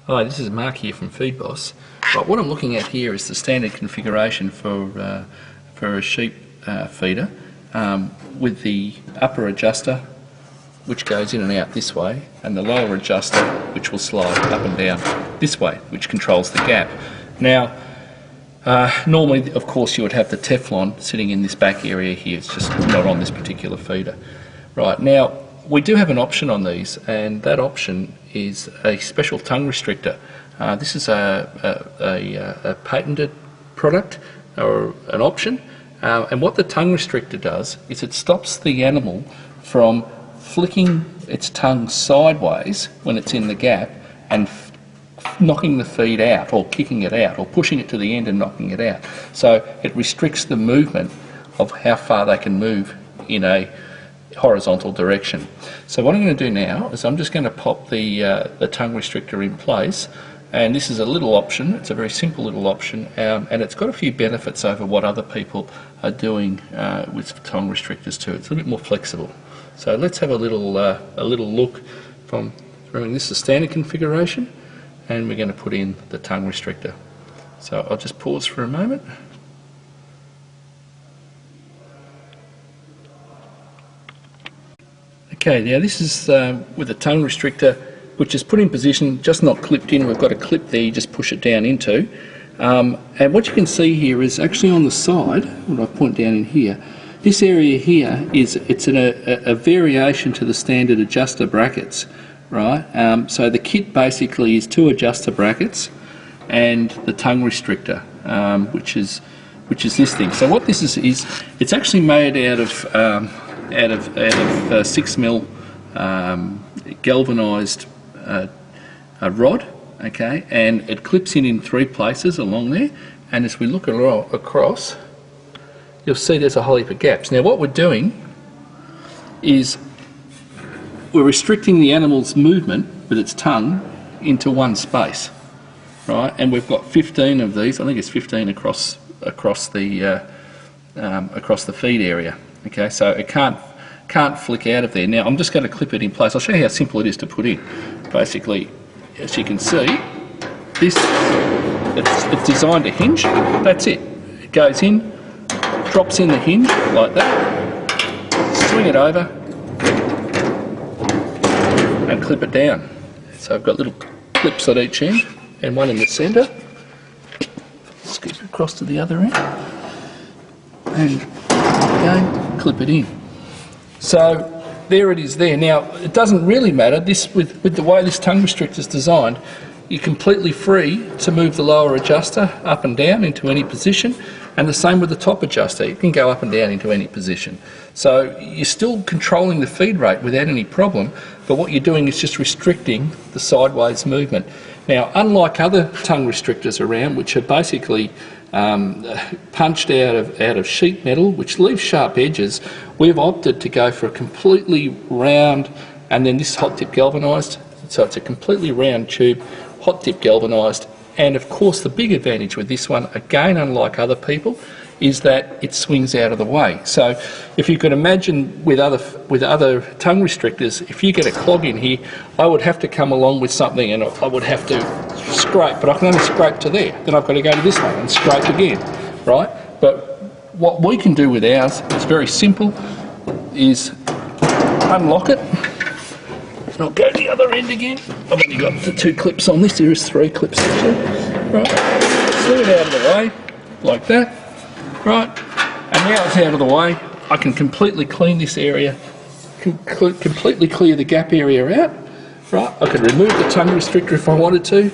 Hi, this is Mark here from Feed Boss. Right, what I'm looking at here is the standard configuration for a sheep feeder with the upper adjuster which goes in and out this way, and the lower adjuster which will slide up and down this way, which controls the gap. Now, normally, of course, you would have the Teflon sitting in this back area here. It's just not on this particular feeder. Right, now, we do have an option on these, and that option is a special tongue restrictor. This is a patented product, or an option, and what the tongue restrictor does is it stops the animal from flicking its tongue sideways when it's in the gap and knocking the feed out, or kicking it out, or pushing it to the end and knocking it out. So it restricts the movement of how far they can move in a horizontal direction. So what I'm going to do now is I'm just going to pop the tongue restrictor in place, and this is a little option. It's a very simple little option, and it's got a few benefits over what other people are doing with tongue restrictors too. It's a bit more flexible. So let's have a little look from this is standard configuration, and we're going to put in the tongue restrictor. So I'll just pause for a moment. Okay, now this is with a tongue restrictor which is put in position, just not clipped in. We've got a clip there you just push it down into. And what you can see here is actually on the side, what I point down in here, this area here it's a variation to the standard adjuster brackets, right? So the kit basically is 2 adjuster brackets and the tongue restrictor, which is this thing. So what this is it's actually made out of 6mm galvanised rod, okay, and it clips in 3 places along there, and as we look across, you'll see there's a whole heap of gaps. Now what we're doing is we're restricting the animal's movement with its tongue into one space, right? And we've got 15 of these. I think it's 15 across the feed area. Okay, so it can't flick out of there. Now I'm just going to clip it in place. I'll show you how simple it is to put in. Basically, as you can see, it's designed to hinge. That's it. It goes in, drops in the hinge like that, swing it over, and clip it down. So I've got little clips at each end and one in the centre. Scoop it across to the other end, and again clip it in. So there it is there. Now it doesn't really matter this with the way this tongue restrictor is designed. You're completely free to move the lower adjuster up and down into any position, and the same with the top adjuster. It can go up and down into any position. So you're still controlling the feed rate without any problem, but what you're doing is just restricting the sideways movement. Now, unlike other tongue restrictors around, which are basically punched out of sheet metal, which leaves sharp edges, we've opted to go for a completely round, and then this is hot dip galvanised, so it's a completely round tube, hot dip galvanised, and of course the big advantage with this one, again unlike other people, is that it swings out of the way. So if you could imagine with other tongue restrictors, if you get a clog in here, I would have to come along with something and I would have to scrape, but I can only scrape to there. Then I've got to go to this one and scrape again, right? But what we can do with ours, it's very simple, is unlock it. And I'll go to the other end again. I've only got the 2 clips on this. There is 3 clips actually. Right, swing it out of the way, like that. Right, and now it's out of the way. I can completely clean this area, completely clear the gap area out. Right, I can remove the tongue restrictor if I wanted to.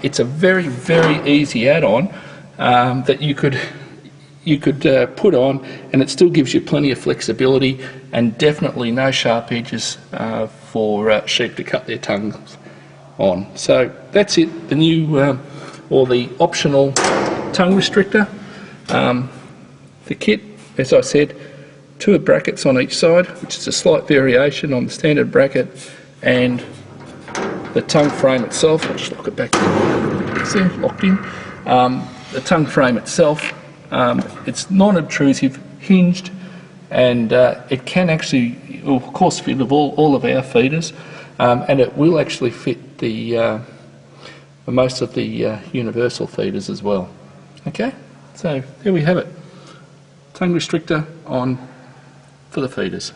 It's a very, very easy add-on that you could put on, and it still gives you plenty of flexibility and definitely no sharp edges for sheep to cut their tongues on. So that's it, the new or the optional tongue restrictor. The kit, as I said, 2 brackets on each side, which is a slight variation on the standard bracket, and the tongue frame itself. I'll just lock it back in. See, locked in. The tongue frame itself, it's non-obtrusive, hinged, and it can actually, of course, fit all of our feeders, and it will actually fit the for most of the universal feeders as well. Okay, so there we have it. Tongue restrictor on for the feeders.